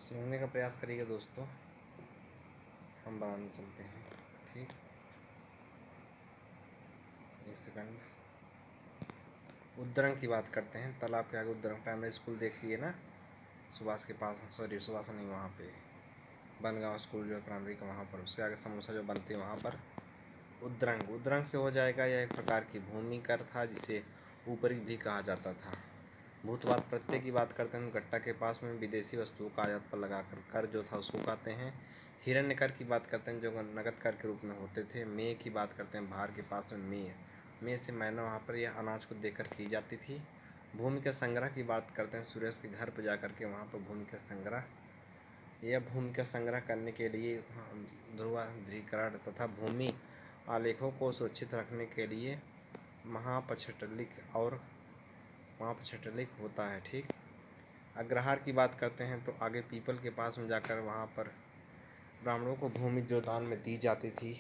समझने का प्रयास करिएगा दोस्तों। हम बनाने चलते हैं। ठीक, एक सेकंड। उद्दरंग की बात करते हैं। तालाब के आगे उद्दरंग प्राइमरी स्कूल देखिए ना, सुभाष के पास, सॉरी सुभाष नहीं, वहाँ पे बनगांव स्कूल जो है प्राइमरी का, वहाँ पर उसके आगे समोसा जो बनते हैं वहाँ पर उद्दरंग। उद्दरंग से हो जाएगा। यह एक प्रकार की भूमि कर था जिसे ऊपरी भी कहा जाता था। भूतवाद प्रत्यय की बात करते हैं। गट्टा के पास में विदेशी वस्तुओं का आयात पर लगाकर कर जो था उसको कहते हैं। हिरण्य कर की बात करते हैं जो नगद कर के रूप में होते थे। मेय की बात करते हैं, भार के पास में मेय, मेय से मैना वहाँ पर यह अनाज को देकर की जाती थी। भूमि के संग्रह की बात करते हैं। सुरेश के घर पर जाकर के वहाँ पर भूमि का संग्रह, यह भूमि का संग्रह करने के लिए ध्रुवीकरण तथा भूमि आलेखों को सुरक्षित रखने के लिए महापछटलिक और महापछटलिक होता है। ठीक, अग्रहार की बात करते हैं तो आगे पीपल के पास में जाकर वहाँ पर ब्राह्मणों को भूमि जो दान में दी जाती थी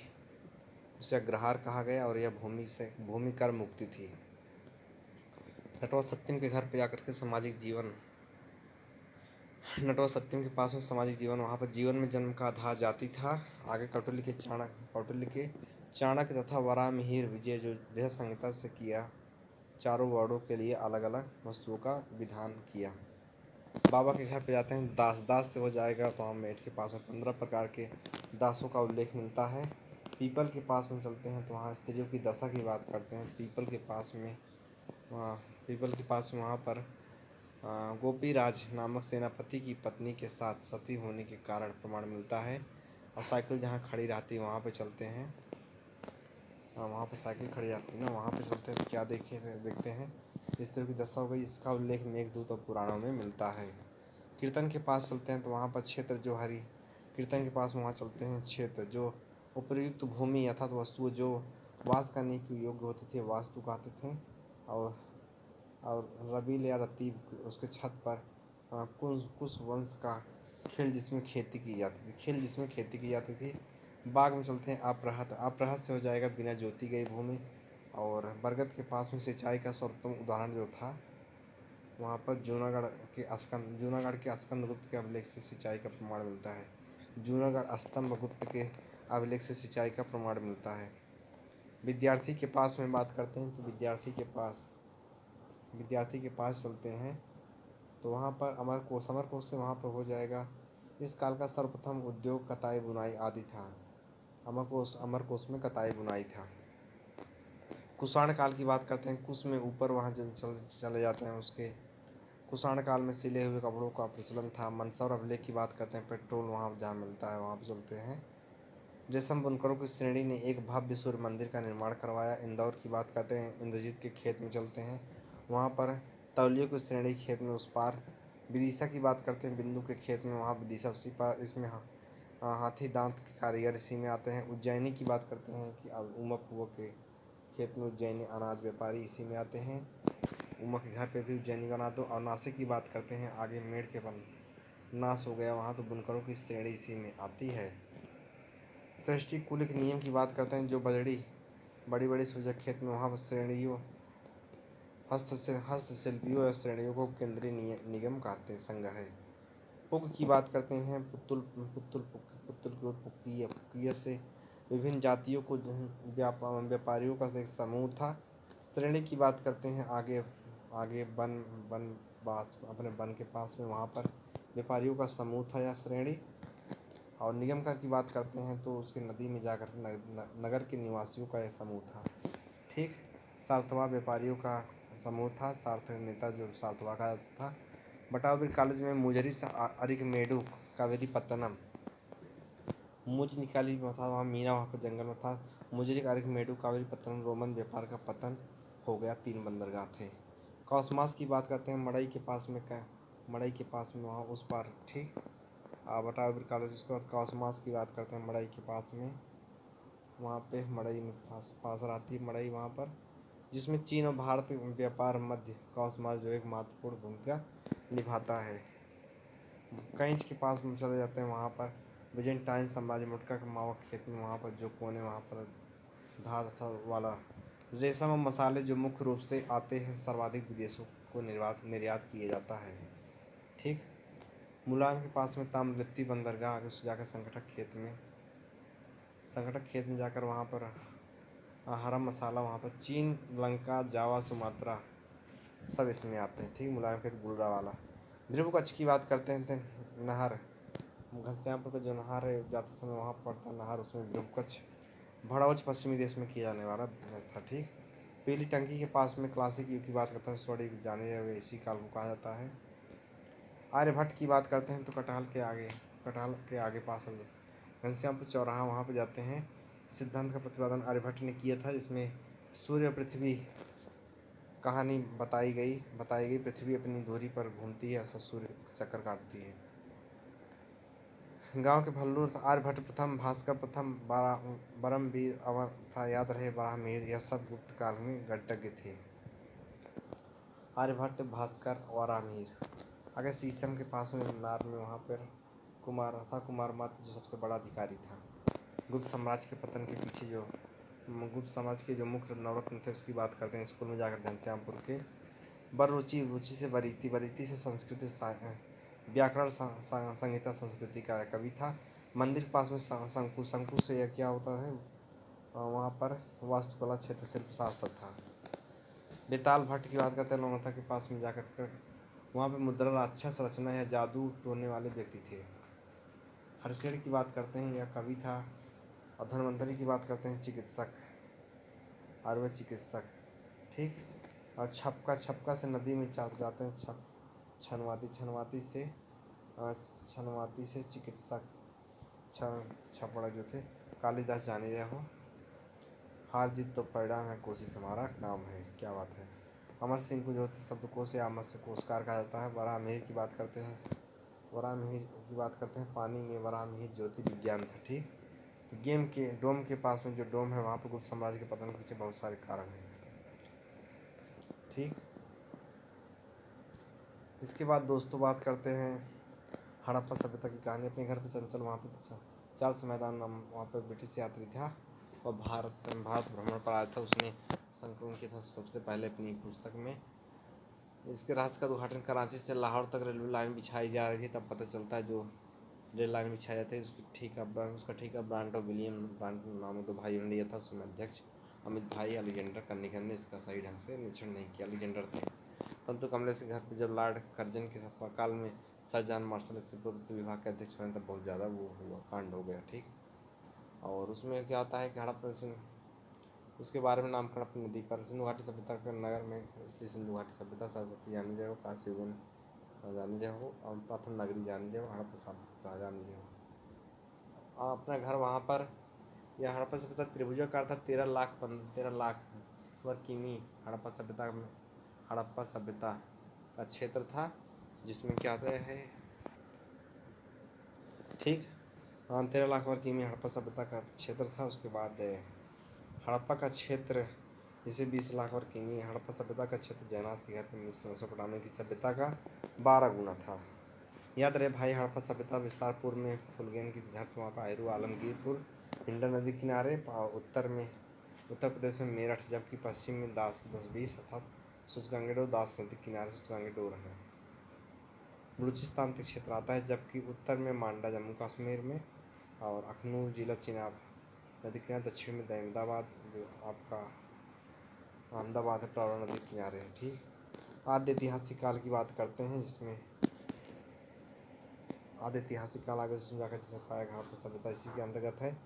उसे अग्रहार कहा गया और यह भूमि कर मुक्ति थी। नटवर सत्यम के घर पर जाकर के सामाजिक जीवन, नटवर सत्यम के पास में सामाजिक जीवन, वहाँ पर जीवन में जन्म का आधार जाति था। आगे कौटिल्य के चाणक्य तथा वराहमिहिर विजय जो बृहद संहिता से किया, चारों वर्णों के लिए अलग अलग वस्तुओं का विधान किया। बाबा के घर पे जाते हैं। दास से हो जाएगा तो हम मेट के पास में 15 प्रकार के दासों का उल्लेख मिलता है। पीपल के पास में चलते हैं तो वहाँ स्त्रियों की दशा की बात करते हैं। पीपल के पास में वहाँ पर गोपीराज नामक सेनापति की पत्नी के साथ सती होने के कारण प्रमाण मिलता है। और साइकिल जहाँ खड़ी रहती है वहाँ पे चलते हैं। वहाँ पे साइकिल खड़ी रहती है ना, वहाँ पे चलते हैं तो क्या देखते हैं, स्त्रियों की दशा हो गई। इसका उल्लेख मेघदूत और पुराणों में मिलता है। कीर्तन के पास चलते हैं तो वहाँ पर क्षेत्र जो हरि कीर्तन के पास वहाँ चलते हैं। क्षेत्र जो उपयुक्त भूमि अर्थात वस्तु जो वास करने की योग्य होती थी वास्तु कहते थे। और रबील या रतीब उसके छत पर कुश वंश का खेल जिसमें खेती की जाती थी। बाग में चलते हैं। अपरहत से हो जाएगा बिना जोती गई भूमि। और बरगद के पास में सिंचाई का सर्वोत्तम उदाहरण जो था वहाँ पर जूनागढ़ के स्कंदगुप्त के अभिलेख से सिंचाई का प्रमाण मिलता है। जूनागढ़ स्तंभगुप्त के अभिलेख से सिंचाई का प्रमाण मिलता है। विद्यार्थी के पास में बात करते हैं तो विद्यार्थी के पास चलते हैं तो वहाँ पर अमरकोश से वहाँ पर हो जाएगा। इस काल का सर्वप्रथम उद्योग कताई बुनाई आदि था। अमरकोश में कताई बुनाई था। कुषाण काल की बात करते हैं। कुश में ऊपर वहाँ चले जाते हैं। उसके कुषाण काल में सिले हुए कपड़ों का प्रचलन था। मंदसौर अभिलेख की बात करते हैं। पेट्रोल वहाँ जहाँ मिलता है वहाँ पर चलते हैं। रेशम बुनकरों की श्रेणी ने एक भव्य सूर्य मंदिर का निर्माण करवाया। इंदौर की बात करते हैं। इंद्रजीत के खेत में चलते हैं, वहाँ पर तौलियों की श्रेणी खेत में उस पार। विदिशा की बात करते हैं। बिंदु के खेत में वहाँ विदिशा उसी पार। इसमें हाथी दांत के कारीगर इसी में आते हैं। उज्जैनी की बात करते हैं कि अब उमक के खेत में उज्जैनी अनाज व्यापारी इसी में आते हैं। उमक के घर पे भी उज्जैनी बना दो। और नासिक की बात करते हैं। आगे मेढ़ के बन नाश हो गया वहाँ तो बुनकरों की श्रेणी इसी में आती है। सृष्टि कुल के नियम की बात करते हैं। जो बड़ी बड़ी सूजक खेत में वहाँ पर श्रेणियों हस्तशिल्पियों या श्रेणियों को केंद्रीय निगम कहते संघ है। पुग की बात करते हैं। पुत्तुल की पुक्किय से विभिन्न जातियों को व्यापारियों का एक समूह था। श्रेणी की बात करते हैं। आगे अपने वन के पास में वहाँ पर व्यापारियों का समूह था या श्रेणी। और निगम कर की बात करते हैं तो उसके नदी में जाकर नगर के निवासियों का एक समूह था। ठीक, सार्थवा व्यापारियों का समूह था। सार्थ नेता जो सार्थवा का था। बटावरी कॉलेज में मुजरी से अरिकमेडु कावेरी पत्तनम मुझ निकाली में था। वहाँ मीना वहाँ पर जंगल में था। मुजरी अरिकमेडु कावेरी पत्तनम रोमन व्यापार का पतन हो गया। 3 बंदरगाह थे। कॉस्मास की बात करते हैं। मड़ई के पास में वहाँ उस पार। ठीक, बटावरी कॉलेज। उसके बाद कॉस्मास की बात करते हैं। मड़ई के पास में वहाँ पे मड़ई में पास रहती है मड़ई वहाँ पर, जिसमें चीन और भारत व्यापार मध्य कॉस्मास जो एक महत्वपूर्ण भूमिका निभाता है। कैंच के पास में चले जाते हैं। वहाँ पर बिजेंटाइन साम्राज्य मुटका के मावा खेत में वहाँ पर जो कोने वहाँ पर धार वाला रेशम और मसाले जो मुख्य रूप से आते हैं सर्वाधिक विदेशों को निर्यात किया जाता है। ठीक, मुलायम के पास में ताम्रलिप्ति बंदरगाह, आगे उससे जाकर संगठक खेत में जाकर वहाँ पर हरम मसाला, वहाँ पर चीन, लंका, जावा, सुमात्रा सब इसमें आते हैं। ठीक, मुलायम खेत गुलरा वाला। ध्रुव कच्छ की बात करते हैं तो नहर घनश्यामपुर का जो नहर है जाते समय वहाँ पड़ता है नहर, उसमें ध्रुव कच्छ भड़ौच पश्चिमी देश में किया जाने वाला था। ठीक, पीली टंकी के पास में क्लासिक युग की बात करते हैं, स्वर्ण युग जाने हुए इसी काल को कहा जाता है। आर्यभट्ट की बात करते हैं तो कटहल के आगे पास है घनश्यामपुर चौराहा, वहाँ पर जाते हैं। सिद्धांत का प्रतिपादन आर्यभट्ट ने किया था, जिसमें सूर्य पृथ्वी कहानी बताई गई। पृथ्वी अपनी धुरी पर घूमती है, ऐसा सूर्य चक्कर काटती है। गांव के भल्लूर था आर्यभट्ट प्रथम, भास्कर प्रथम, बरमवीर अवर था, याद रहे बराहमीर, यह सब गुप्त काल में गणतज्ञ थे। आर्यभट्ट, भास्कर, वराहमीर। आगे शीशम के पास में नार में वहाँ पर कुमार था, कुमारमत्त जो सबसे बड़ा अधिकारी था। गुप्त साम्राज्य के पतन के पीछे जो गुप्त साम्राज्य के जो मुख्य नवरत्न थे उसकी बात करते हैं। स्कूल में जाकर घनश्यामपुर के रुचि से बरीती से संस्कृति व्याकरण संहिता संस्कृति का कवि था। मंदिर के पास में शंकु से यह क्या होता है, वहाँ पर वास्तुकला क्षेत्र शिल्प शास्त्र था। बेताल भट्ट की बात करते हैं, लोनाथा के पास में जाकर वहाँ पे मुद्रा राक्षस रचना या जादू टोने वाले व्यक्ति थे। हर्षेण की बात करते हैं, यह कवि था। और धन्वंतरी की बात करते हैं, चिकित्सक, आयुर्वेद चिकित्सक। ठीक, और छपका से नदी में जाते हैं, छनवाती से चिकित्सक छपड़ा जो थे। कालिदास जाने रहे हो, हार जीत तो परिणाम है, कोशिश हमारा काम है। क्या बात है। अमर सिंह को जो शब्दकोश या अमर से कोशकार कहा जाता है। वराहमिहिर की बात करते हैं, पानी में वराहमिहिर ज्योति विज्ञान था। ठीक, डोम के पास में जो डोम है वहाँ पर गुप्त साम्राज्य के पतन के पीछे बहुत सारे कारण हैं। ठीक, इसके बाद दोस्तों बात करते हैं हड़प्पा सभ्यता की कहानी। अपने घर पर चंचल वहाँ पर चार्ल्स मैदान नाम वहाँ पर ब्रिटिश यात्री था और भारत भ्रमण पर आया था। उसने संकलन किया था सबसे पहले अपनी पुस्तक में। इसके रहस्य का उद्घाटन कराची से लाहौर तक रेलवे लाइन बिछाई जा रही थी, तब पता चलता है जो रेल लाइन बिछाई जाती है उसका ठेका ब्रांड और विलियम ब्रांड नामक दो भाइयों ने लिया था। उसमें अध्यक्ष अमित भाई अलेक्जेंडर कनिंघम ने इसका सही ढंग से निरीक्षण नहीं किया। अलेक्जेंडर थे। परंतु कमले से घर पर जब लॉर्ड कर्जन के काल में सर जॉन मार्शल इससे पुरातत्व विभाग के अध्यक्ष बने तब बहुत ज़्यादा वो हुआ, कांड हो गया। ठीक, और उसमें क्या होता है कि हड़प्पा उसके बारे में नामकरण अपनी नदी पर सिंधु घाटी सभ्यता के नगर में, इसलिए सिंधु घाटी सभ्यता सरस्वती जानी रहे हो, काशी युगन जानी रहे हो, और प्रथम नगरी जानी रहे हो, हड़प्पा सभ्यता जानी रहे हो। अपना घर वहाँ पर यह हड़प्पा सभ्यता त्रिभुजाकार था। 13 लाख वर्ग किमी हड़प्पा सभ्यता का क्षेत्र था, जिसमें क्या होता है। ठीक, 13 लाख वर्ग किमी हड़प्पा सभ्यता का क्षेत्र था। उसके बाद हड़प्पा का क्षेत्र जिसे 20 लाख वर्ग किमी, हड़प्पा सभ्यता का क्षेत्र जयनाथ के घर पर मिस्र मेसोपोटामिया की सभ्यता का 12 गुना था। याद रहे भाई, हड़प्पा सभ्यता विस्तारपुर में फुलगेन की घर पर वहाँ पर आयरु आलमगीरपुर हिंडन नदी किनारे, उत्तर प्रदेश में मेरठ, जबकि पश्चिम में दसबीस अर्थात सूचगंगेडोर दास नदी किनारे सूचगंगेडोर है। बलूचिस्तान तक क्षेत्र आता है, जबकि उत्तर में मांडा जम्मू कश्मीर में, और अखनूर जिला चिनाब नदी किनारे, दक्षिण में अहमदाबाद जो आपका अहमदाबाद है प्रवरा नदी किनारे है। ठीक, आद्य ऐतिहासिक काल की बात करते हैं, जिसमें आद्य ऐतिहासिक काल आगे जिसमें जाकर जिसमें पाया गया हड़प्पा सभ्यता इसी के अंतर्गत है।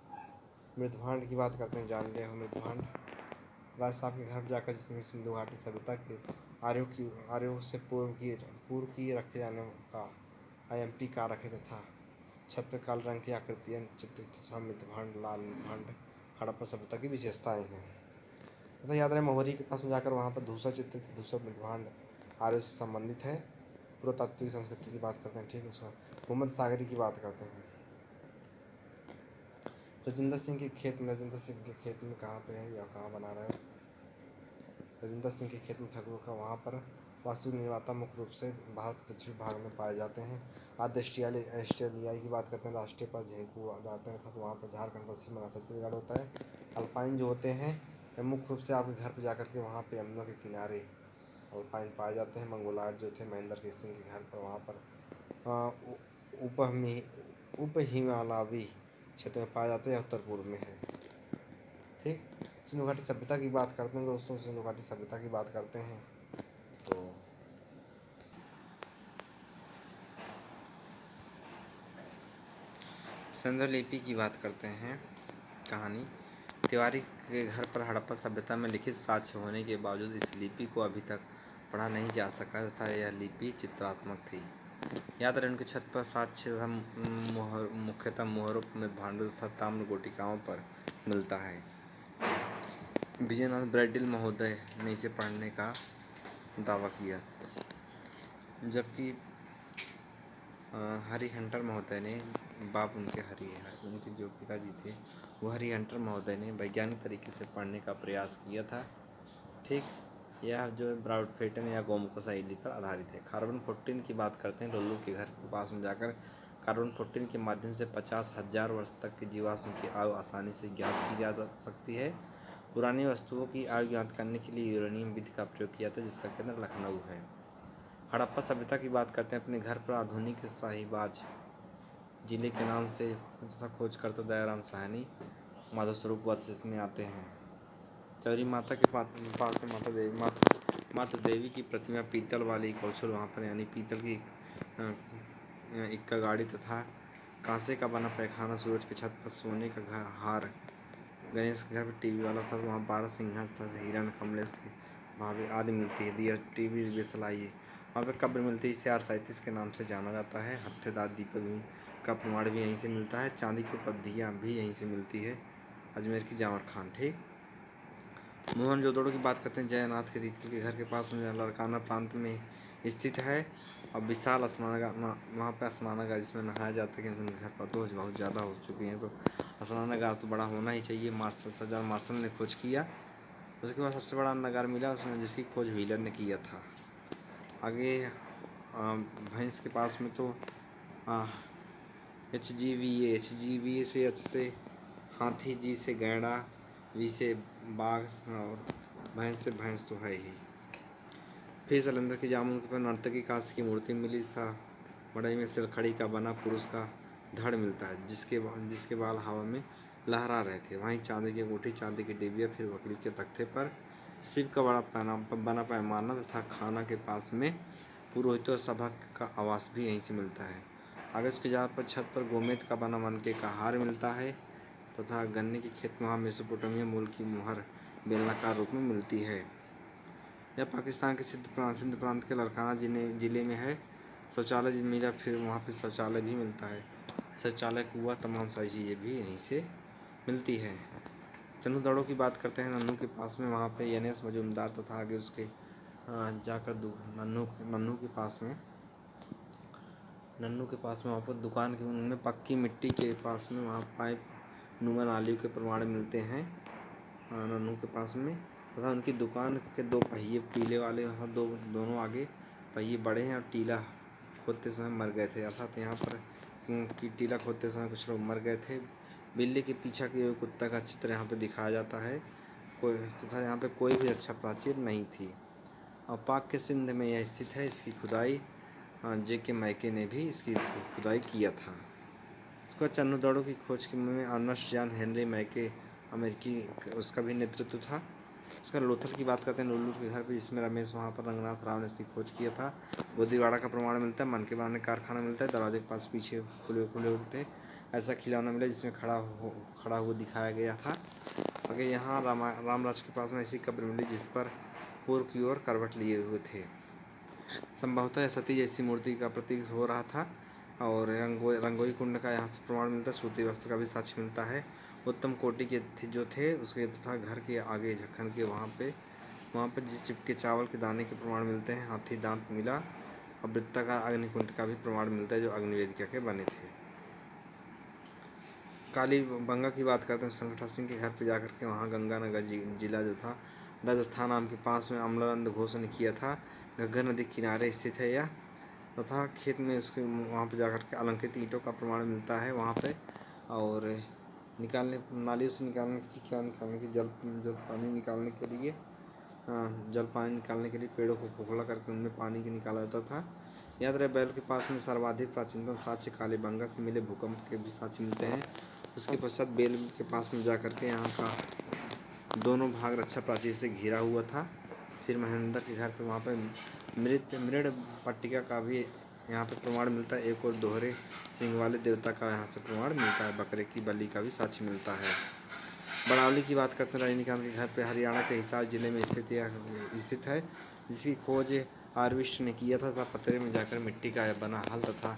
मृदभांड की बात करते हैं, जान रहे हो मृदभांड राज साहब के घर जाकर, जिसमें सिंधु घाटी सभ्यता के आर्यों से पूर्व की रखे जाने का IMP कार रखे तथा छत पर काले रंग की आकृतियाँ चित्रित तथा मृदभांड लाल मृदभांड हड़प्पा सभ्यता की विशेषताएं हैं। तथा याद रहे मोहरी के पास में जाकर वहाँ पर धूसर चित्रित धूसर मृदभांड आर्यों से संबंधित है। पुरातात्विक संस्कृति की बात करते हैं। ठीक, उसमें मोहम्मद सागरी की बात करते हैं। राजेंद्र सिंह के खेत में कहाँ पे है या कहाँ बना रहा है। राजेंद्र सिंह के खेत में ठाकुर का वहाँ पर वास्तु निर्माता मुख्य रूप से भारत के दक्षिण भाग में पाए जाते हैं। आद्य ऑस्ट्रेलियाई की बात करते हैं, राष्ट्रीय पर झिंकू जाते हैं, तो वहाँ पर झारखंड, पश्चिम बंगाल, छत्तीसगढ़ होता है। अल्पाइन जो होते हैं मुख्य रूप से आपके घर पर जाकर के वहाँ पे यमुना के किनारे अल्पाइन पाए जाते हैं। मंगोलायड जो थे महेंद्र के सिंह के घर पर वहाँ पर उप हिमालयी क्षेत्र में पाए जाते हैं, उत्तर पूर्व में है। ठीक, सिंधु घाटी सभ्यता की बात करते हैं दोस्तों, सिंधु घाटी सभ्यता की बात करते हैं तो सिंधु लिपि की बात करते हैं। कहानी, तिवारी के घर पर हड़प्पा सभ्यता में लिखित साक्ष्य होने के बावजूद इस लिपि को अभी तक पढ़ा नहीं जा सका तथा यह लिपि चित्रात्मक थी। याद रहे, उनकी छत पर साक्ष्य मुख्यतः मोहरों, मृदभांडों तथा ताम्र गोटिकाओं पर मिलता है। विजयनाथ ब्रैडिल महोदय ने इसे पढ़ने का दावा किया, जबकि हरी हंटर महोदय ने, बाप उनके जो पिताजी थे वो हरी हंटर महोदय ने वैज्ञानिक तरीके से पढ़ने का प्रयास किया था। ठीक, यह जो ब्राउडफेटन या गोमुख शैली पर आधारित है। कार्बन 14 की बात करते हैं। लोल्लू के घर के पास में जाकर कार्बन 14 के माध्यम से 50,000 वर्ष तक की जीवाश्म की आयु आसानी से ज्ञात की जा सकती है। पुरानी वस्तुओं की आयु ज्ञात करने के लिए यूरेनियम विधि का प्रयोग किया था, जिसका केंद्र लखनऊ है। हड़प्पा सभ्यता की बात करते हैं। अपने घर पर आधुनिक शाहीबाज जिले के नाम से खोज करता दयाराम साहनी, माधव स्वरूप वत्स इसमें आते हैं। चौरी माता के पास में माता देवी की प्रतिमा पीतल वाली कौशल वहाँ पर, यानी पीतल की इक्का गाड़ी तथा कांसे का बना पैखाना, सूरज की छत पर सोने का हार, गणेश के घर पर टीवी वाला था, वहाँ 12 सिंघा तथा हिरण, कमलेश की भाभी आदि मिलती है। दिया टीवी बेसलाई वहाँ पर कब्र मिलती है, इसे R37 के नाम से जाना जाता है। हत्थेदार दीपक का प्रमाण भी यहीं से मिलता है। चांदी की उपलब्धियाँ भी यहीं से मिलती है, अजमेर की जावर खान। ठीक, मोहनजोदड़ो की बात करते हैं। जयनाथ के दीक्षित के घर के पास में लड़काना प्रांत में स्थित है और विशाल स्नानागार, वहाँ पर स्नानागार जिसमें नहाया जाता है, क्योंकि घर पर तो बहुत ज़्यादा हो चुकी हैं तो स्नानागार तो बड़ा होना ही चाहिए। सर्जार मार्शल ने खोज किया, उसके बाद सबसे बड़ा अन्नागार मिला उसने, जिसकी खोज व्हीलर ने किया था। आगे भैंस के पास में तो HGVA से H से हाथी, G से गैंडा, V से बाघ और भैंस से भैंस तो है ही। फिर सलंदर की जामुन के पर नर्तकी कांस्य की मूर्ति मिली था। मड़ई में सिलखड़ी का बना पुरुष का धड़ मिलता है, जिसके बाल हवा में लहरा रहे थे। वहीं चांदी की अंगूठी, चांदी की डिबिया, फिर वकील के तख्ते पर शिव का बना पैमाना तथा खाना के पास में पुरोहितों सभा का आवास भी यहीं से मिलता है। आगे उसके जहाँ पर छत पर गोमेद का बना मनके का हार मिलता है तथा गन्ने के खेत में वहाँ मेसोपोटामिया मूल की मुहर बेलनाकार रूप में मिलती है। यह पाकिस्तान के सिंध प्रांत के लड़काना जिले में है। शौचालय मिला, फिर वहाँ पे शौचालय भी मिलता है, शौचालय, कुआं, तमाम सारी चीज़ें भी यहीं से मिलती है। चन्नू दड़ों की बात करते हैं। नन्नू के पास में वहाँ पे NS मजूमदार तथा आगे उसके जाकर नन्नू के पास में वहाँ पर दुकान के उनमें पक्की मिट्टी के पास में वहाँ पाइप नुमा नालियों के प्रमाण मिलते हैं नन्नू के पास में, तथा उनकी दुकान के 2 पहिए पीले वाले, वहाँ दोनों आगे पहिए बड़े हैं और टीला खोदते समय मर गए थे, अर्थात यहाँ पर कि टीला खोदते समय कुछ लोग मर गए थे। बिल्ली के पीछा किए हुए कुत्ता का चित्र यहाँ पे दिखाया जाता है, तथा यहाँ पे कोई भी अच्छा प्राचीर नहीं थी। और पाक के सिंध में यह स्थित है। इसकी खुदाई JK मैके ने भी इसकी खुदाई किया था। उसके बाद चन्नू दड़ों की खोज में अर्नस्ट जॉन हेनरी मैके अमेरिकी, उसका भी नेतृत्व था। उसका लोथल की बात करते हैं। लोल्लू के घर पे, जिसमें रमेश, वहाँ पर रंगनाथ राव ने इसकी खोज किया था। गोदीवाड़ा का प्रमाण मिलता है। मन के बनाने कारखाना मिलता है। दरवाजे के पास पीछे खुले होते थे। ऐसा खिलौना मिला जिसमें खड़ा हुआ दिखाया गया था। आगे यहाँ रामराज के पास में ऐसी कब्र मिली जिस पर पूर्व की ओर करवट लिए हुए थे। संभवतः सती जैसी मूर्ति का प्रतीक हो रहा था। और रंगोई कुंड का यहाँ से प्रमाण मिलता है। सूती वस्त्र का भी साक्ष्य मिलता है। उत्तम कोटि के जो थे उसके तथा घर के आगे झक्खन के वहाँ पे जिस चिपके चावल के दाने के प्रमाण मिलते हैं। हाथी दांत मिला और वृत्ताकार अग्निकुंड का भी प्रमाण मिलता है, जो अग्निवेदिका के बने थे। काली बंगा की बात करते हैं। संगठा सिंह के घर पे जाकर के, वहाँ गंगानगर जिला जो था राजस्थान नाम के पास में अमलानंद घोष ने किया था। घग्गर नदी किनारे स्थित है यह, तथा खेत में उसके वहाँ पे जाकर के अलंकृत ईंटों का प्रमाण मिलता है वहाँ पे। और नालियों से निकालने की जल पानी निकालने के लिए पेड़ों को खोखला करके उनमें पानी निकाला जाता था। याद रहे बैल के पास में सर्वाधिक प्राचीनतम साक्ष्य कालीबंगा से मिले भूकंप के भी साक्ष्य मिलते हैं। उसके पश्चात बैल के पास में जा करके यहाँ का दोनों भाग रक्षा प्राचीर से घिरा हुआ था। फिर महेंद्र के घर पे वहाँ पे मृड पट्टिका का भी यहाँ पे प्रमाण मिलता है। एक और दोहरे सिंह वाले देवता का यहाँ से प्रमाण मिलता है। बकरे की बलि का भी साक्ष्य मिलता है। बड़ावली की बात करते हैं। रजनीकांत के घर पे हरियाणा के हिसार जिले में स्थित है, जिसकी खोज आर्विस्ट ने किया था। पतरे में जाकर मिट्टी का बना हल तथा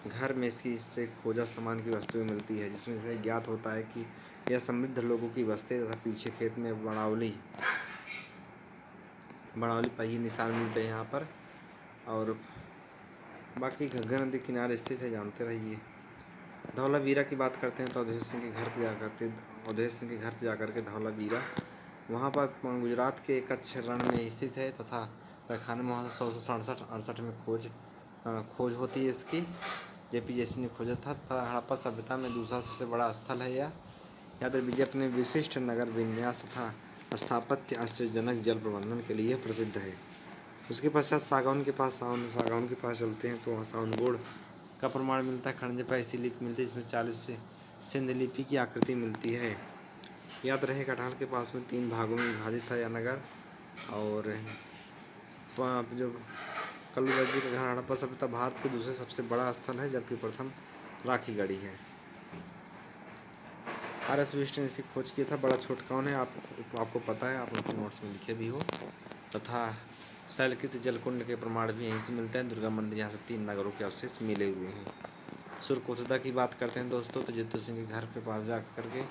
घर में इससे खोजा सामान की वस्तुएं मिलती है, जिसमें से ज्ञात होता है कि यह समृद्ध लोगों की बस्ती तथा पीछे खेत में बड़ावली पर ही निशान मिलते हैं यहाँ पर। और बाकी घग्गर नदी किनारे स्थित है, जानते रहिए। धौलावीरा की बात करते हैं तो अवधेश सिंह के घर पे जाकर के धौलावीरा वहाँ पर गुजरात के कच्छ रण में स्थित है तथा पैखाने में 1667-68 में खोज होती है इसकी। जेपी जैसी ने खोजा था तथा हड़प्पा सभ्यता में दूसरा सबसे बड़ा स्थल है यह। याद विजय अपने विशिष्ट नगर विन्यास तथा स्थापत्य आश्चर्यजनक जल प्रबंधन के लिए प्रसिद्ध है। उसके पश्चात सागौन के पास चलते हैं तो वहाँ साउनगोड़ का प्रमाण मिलता है। खंडे पर ऐसी लिपि मिलती है जिसमें 40 से सिंध लिपि की आकृति मिलती है। याद रहे कटहल के पास में 3 भागों में विभाजित था यह नगर। और जो कल्लूबाई जी का घर हड़प्पा सभ्यता भारत के दूसरे सबसे बड़ा स्थल है, जबकि प्रथम राखीगढ़ी है। RS विष्ट ने इसकी खोज किया था। बड़ा छोट कौन है आपको पता है, आप अपने नोट्स में लिखे भी हो। तथा शैलकृत जलकुंड के प्रमाण भी यहीं से मिलते हैं। दुर्गा मंदिर यहाँ से 3 नगरों के अवशेष मिले हुए हैं। सुरकोतदा की बात करते हैं दोस्तों तो जित्तू सिंह के घर पे पास जा करके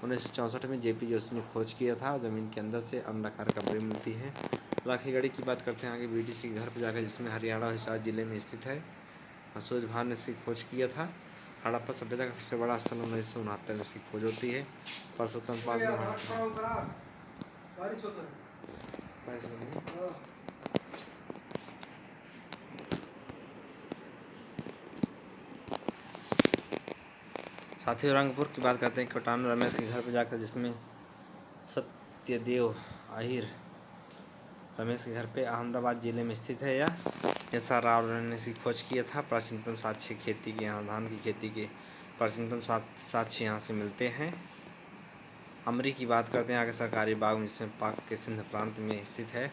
1964 में जेपी जोशी ने खोज किया था। जमीन के अंदर से अंडाकार कब्रें मिलती है। राखीगढ़ी की बात करते हैं आगे BTC के घर पर जाकर, जिसमें हरियाणा और हिसार जिले में स्थित है। सूरज भान ने इसकी खोज किया था। हड़प्पा सभ्यता का सबसे बड़ा स्थल 1969 में इसकी खोज होती है। परसोत्तम पास साथियों रंगपुर की बात करते हैं। कटान रमेश के घर पर जाकर, जिसमें सत्यदेव आहिर रमेश के घर पे अहमदाबाद जिले में स्थित है। यह SR राव ने इसकी खोज किया था। प्राचीनतम साक्ष्य खेती के यहाँ धान की खेती के प्राचीनतम साक्ष्य यहाँ से मिलते हैं। अमरी की बात करते हैं आगे सरकारी बाग में, जिसमें पाक के सिंध प्रांत में स्थित है।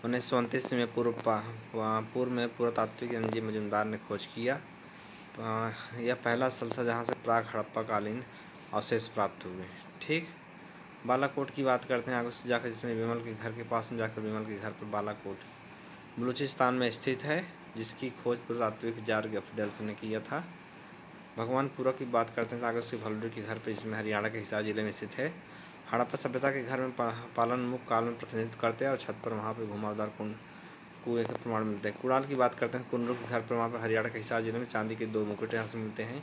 1929 में पूर्व में पुरातात्विक NG मजुमदार ने खोज किया। यह पहला स्थल था जहाँ से प्राक हड़प्पा कालीन अवशेष प्राप्त हुए। ठीक। बालाकोट की बात करते हैं आगे से जाकर, जिसमें विमल के घर के पास में जाकर विमल के घर पर बालाकोट बलूचिस्तान में स्थित है, जिसकी खोज पुरातात्विक जार गफडेल्स ने किया था। भगवानपुरा की बात करते हैं आगे उसके भलुडी के घर पर, जिसमें हरियाणा के हिसार जिले में स्थित है। हड़प्पा सभ्यता के घर में पालनमुख काल में प्रतिनिधित्व करते हैं और छत पर वहाँ पे घुमावदार कुएं के प्रमाण मिलते हैं। कुड़ाल की बात करते हैं कुंडू के घर पर, वहाँ पर हरियाणा के हिसार जिले में चांदी के 2 मुकुट यहाँ से मिलते हैं।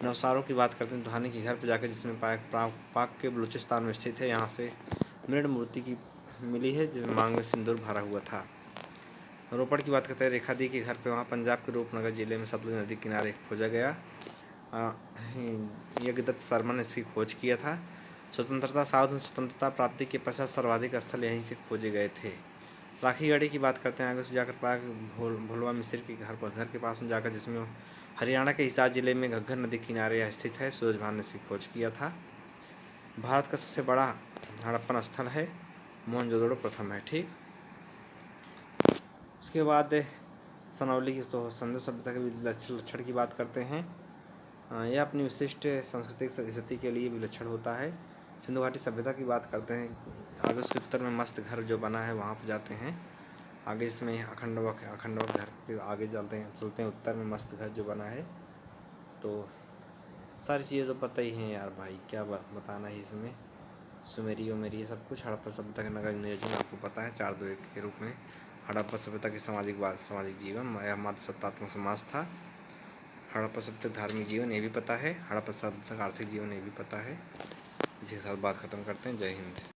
नवसारों की बात करते हैं दुहानी के घर पर जाकर, जिसमें पाक के बलूचिस्तान में स्थित है। यहाँ से मृण मूर्ति की मिली है, जिसमें मांग में सिंदूर भरा हुआ था। रोपड़ की बात करते हैं रेखा दी के घर पे, वहाँ पंजाब के रूपनगर जिले में सतलुज नदी किनारे खोजा गया। यज्ञदत्त शर्मा ने इसकी खोज किया था। स्वतंत्रता प्राप्ति के पश्चात सर्वाधिक स्थल यहीं से खोजे गए थे। राखीगढ़ी की बात करते हैं आगे से जाकर पाक भोलवा मिस्र के घर के पास में जाकर, जिसमें हरियाणा के हिसार जिले में घग्गर नदी किनारे स्थित है। सूरज भान ने इसकी खोज किया था। भारत का सबसे बड़ा हड़प्पन स्थल है मोहनजोदड़ो प्रथम है। ठीक। उसके बाद सनौली की तो संधु सभ्यता के लक्षण की बात करते हैं। यह अपनी विशिष्ट सांस्कृतिक स्थिति के लिए विलक्षण होता है। सिंधु घाटी सभ्यता की बात करते हैं आगे उसके उत्तर में मस्त घर जो बना है वहाँ पर जाते हैं। आगे इसमें अखंडवा घर पे आगे चलते हैं उत्तर में मस्त घर जो बना है। तो सारी चीज़ें तो पता ही हैं यार भाई, क्या बताना है इसमें। सुमेरी सब कुछ। हड़प्पा सभ्यता के नगर नियोजन आपको पता है 4-2-1 के रूप में। हड़प्पा सभ्यता की सामाजिक जीवन यह मात्र सत्तात्मक समाज था। हड़प्पा सभ्यता धार्मिक जीवन ये भी पता है। हड़प्पा सभ्यता का आर्थिक जीवन ये भी पता है। इसी के साथ बात खत्म करते हैं। जय हिंद।